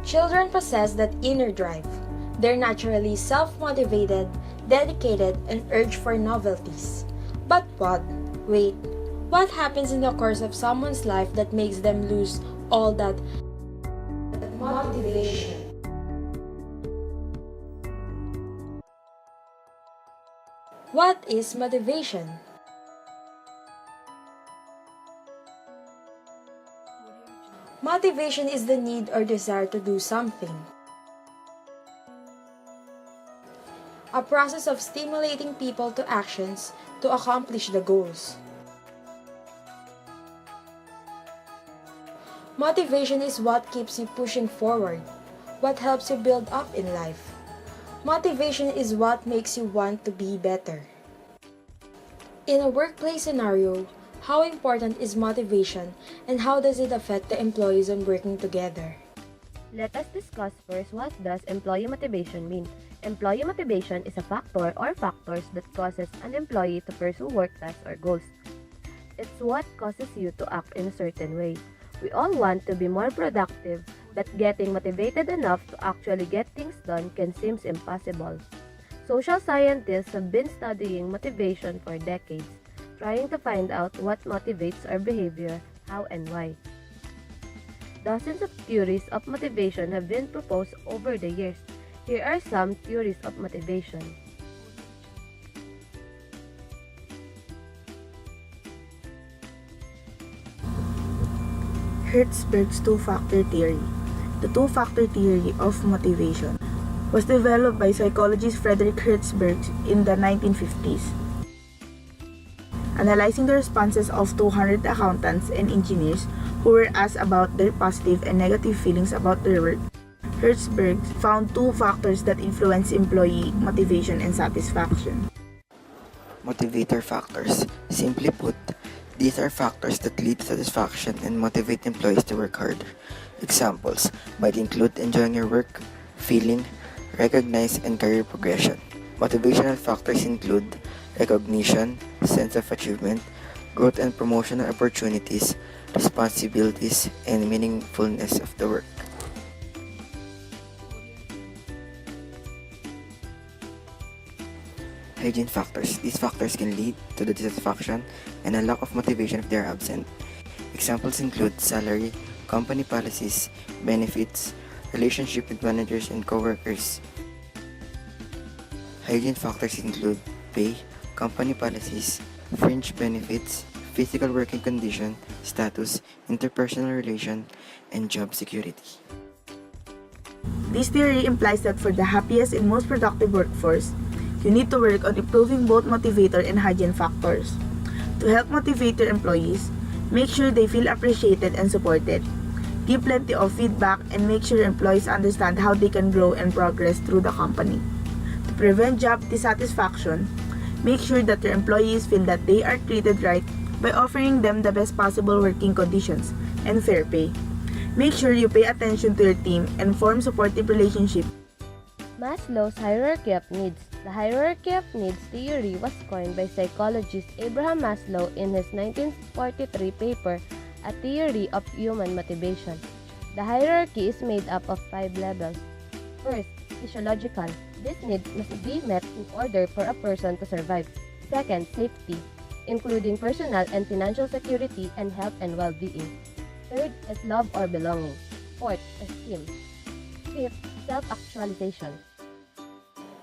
Children possess that inner drive. They're naturally self-motivated, dedicated, and urge for novelties. But what happens in the course of someone's life that makes them lose all that motivation? What is motivation? Motivation is the need or desire to do something. A process of stimulating people to actions to accomplish the goals. Motivation is what keeps you pushing forward, what helps you build up in life. Motivation is what makes you want to be better. In a workplace scenario, how important is motivation and how does it affect the employees on working together? Let us discuss first what does employee motivation mean. Employee motivation is a factor or factors that causes an employee to pursue work tasks or goals. It's what causes you to act in a certain way. We all want to be more productive, but getting motivated enough to actually get things done can seem impossible. Social scientists have been studying motivation for decades, trying to find out what motivates our behavior, how and why. Dozens of theories of motivation have been proposed over the years. Here are some theories of motivation. Hertzberg's two-factor theory. The two-factor theory of motivation was developed by psychologist Frederick Hertzberg in the 1950s. Analyzing the responses of 200 accountants and engineers who were asked about their positive and negative feelings about their work, Hertzberg found two factors that influence employee motivation and satisfaction. Motivator factors. Simply put, these are factors that lead to satisfaction and motivate employees to work harder. Examples might include enjoying your work, feeling, recognize, and career progression. Motivational factors include recognition, sense of achievement, growth and promotional opportunities, responsibilities, and meaningfulness of the work. Hygiene factors. These factors can lead to the dissatisfaction and a lack of motivation if they are absent. Examples include salary, company policies, benefits, relationship with managers and coworkers. Hygiene factors include pay, company policies, fringe benefits, physical working condition, status, interpersonal relation, and job security. This theory implies that for the happiest and most productive workforce, you need to work on improving both motivator and hygiene factors. To help motivate your employees, make sure they feel appreciated and supported. Give plenty of feedback and make sure employees understand how they can grow and progress through the company. To prevent job dissatisfaction, make sure that your employees feel that they are treated right by offering them the best possible working conditions and fair pay. Make sure you pay attention to your team and form supportive relationships. Maslow's hierarchy of needs. The hierarchy of needs theory was coined by psychologist Abraham Maslow in his 1943 paper, A Theory of Human Motivation. The hierarchy is made up of 5 levels. First, physiological. This need must be met in order for a person to survive. Second, safety, including personal and financial security and health and well-being. Third is love or belonging. Fourth, esteem. Fifth, self-actualization.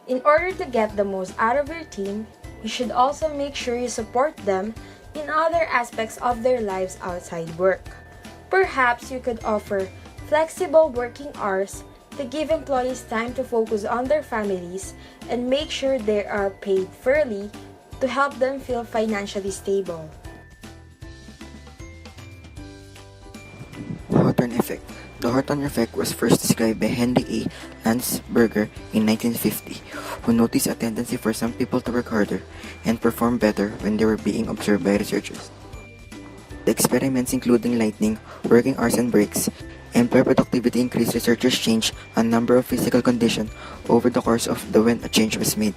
In order to get the most out of your team, you should also make sure you support them in other aspects of their lives outside work. Perhaps you could offer flexible working hours to give employees time to focus on their families and make sure they are paid fairly to help them feel financially stable. Hawthorne effect. The Hawthorne effect was first described by Henry A. Landsberger in 1950, who noticed a tendency for some people to work harder and perform better when they were being observed by researchers. The experiments including lightning, working hours and breaks, employee productivity increase. Researchers changed a number of physical conditions over the course of the when a change was made.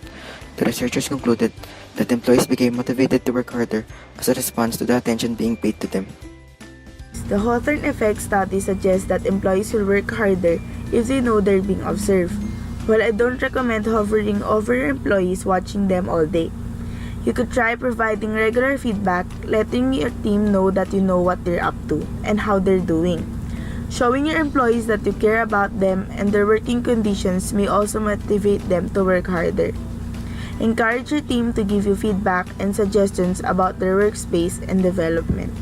The researchers concluded that employees became motivated to work harder as a response to the attention being paid to them. The Hawthorne effect study suggests that employees will work harder if they know they're being observed. While I don't recommend hovering over your employees watching them all day, you could try providing regular feedback, letting your team know that you know what they're up to and how they're doing. Showing your employees that you care about them and their working conditions may also motivate them to work harder. Encourage your team to give you feedback and suggestions about their workspace and development.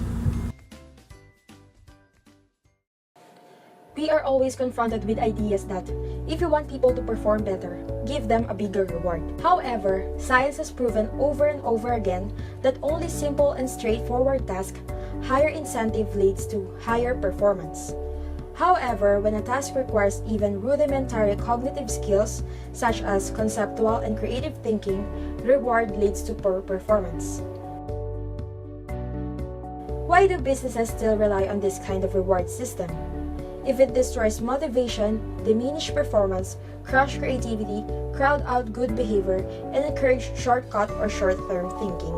We are always confronted with ideas that, if you want people to perform better, give them a bigger reward. However, science has proven over and over again that only simple and straightforward tasks, higher incentive leads to higher performance. However, when a task requires even rudimentary cognitive skills, such as conceptual and creative thinking, reward leads to poor performance. Why do businesses still rely on this kind of reward system? If it destroys motivation, diminish performance, crush creativity, crowd out good behavior, and encourage shortcut or short-term thinking.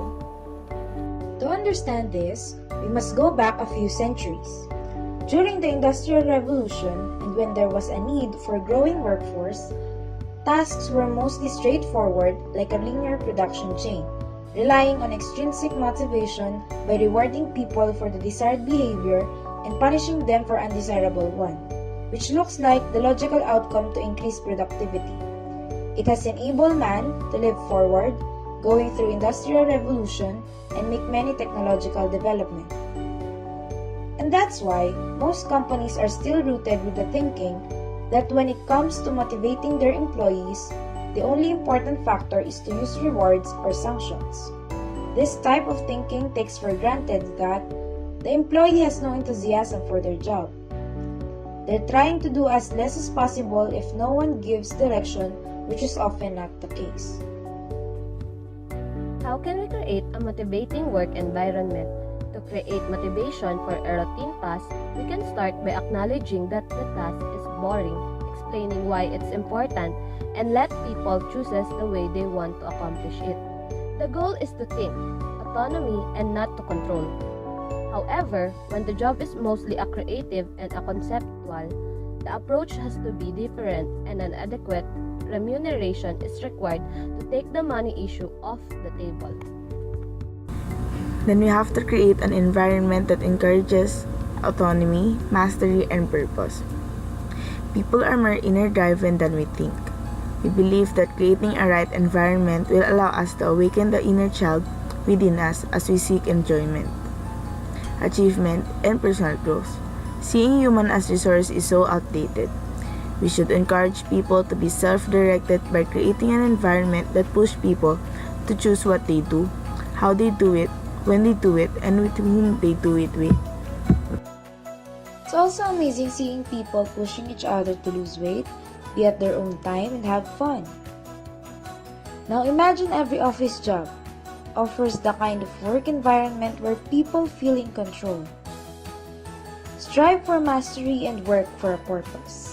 To understand this, we must go back a few centuries. During the Industrial Revolution, and when there was a need for a growing workforce, tasks were mostly straightforward like a linear production chain, relying on extrinsic motivation by rewarding people for the desired behavior and punishing them for undesirable one, which looks like the logical outcome to increase productivity. It has enabled man to live forward, going through Industrial Revolution and make many technological development. And that's why most companies are still rooted with the thinking that when it comes to motivating their employees, the only important factor is to use rewards or sanctions. This type of thinking takes for granted that the employee has no enthusiasm for their job. They're trying to do as less as possible if no one gives direction, which is often not the case. How can we create a motivating work environment? To create motivation for a routine task, we can start by acknowledging that the task is boring, explaining why it's important, and let people choose the way they want to accomplish it. The goal is to think, autonomy, and not to control. However, when the job is mostly a creative and a conceptual, the approach has to be different and an adequate remuneration is required to take the money issue off the table. Then we have to create an environment that encourages autonomy, mastery, and purpose. People are more inner driven than we think. We believe that creating a right environment will allow us to awaken the inner child within us as we seek enjoyment, achievement, and personal growth. Seeing human as resource is so outdated. We should encourage people to be self-directed by creating an environment that pushes people to choose what they do, how they do it, when they do it, and with whom they do it with. It's also amazing seeing people pushing each other to lose weight, be at their own time, and have fun. Now imagine every office job offers the kind of work environment where people feel in control. Strive for mastery and work for a purpose.